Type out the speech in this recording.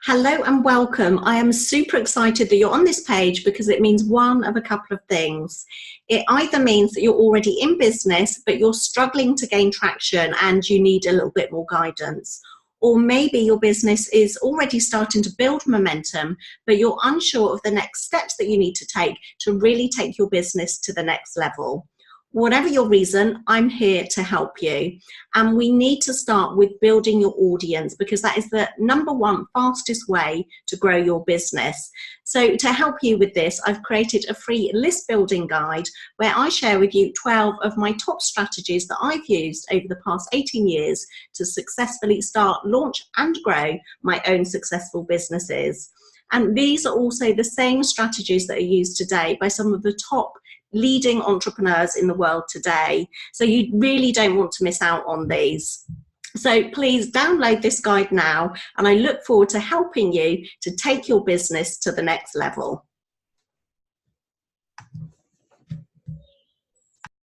Hello and welcome. I am super excited that you're on this page because it means one of a couple of things. It either means that you're already in business, but you're struggling to gain traction and you need a little bit more guidance. Or maybe your business is already starting to build momentum, but you're unsure of the next steps that you need to take to really take your business to the next level. Whatever your reason, I'm here to help you. And we need to start with building your audience because that is the number one fastest way to grow your business. So to help you with this, I've created a free list building guide where I share with you 12 of my top strategies that I've used over the past 18 years to successfully start, launch and grow my own successful businesses. And these are also the same strategies that are used today by some of the top leading entrepreneurs in the world today. So you really don't want to miss out on these. So please download this guide now, and I look forward to helping you to take your business to the next level.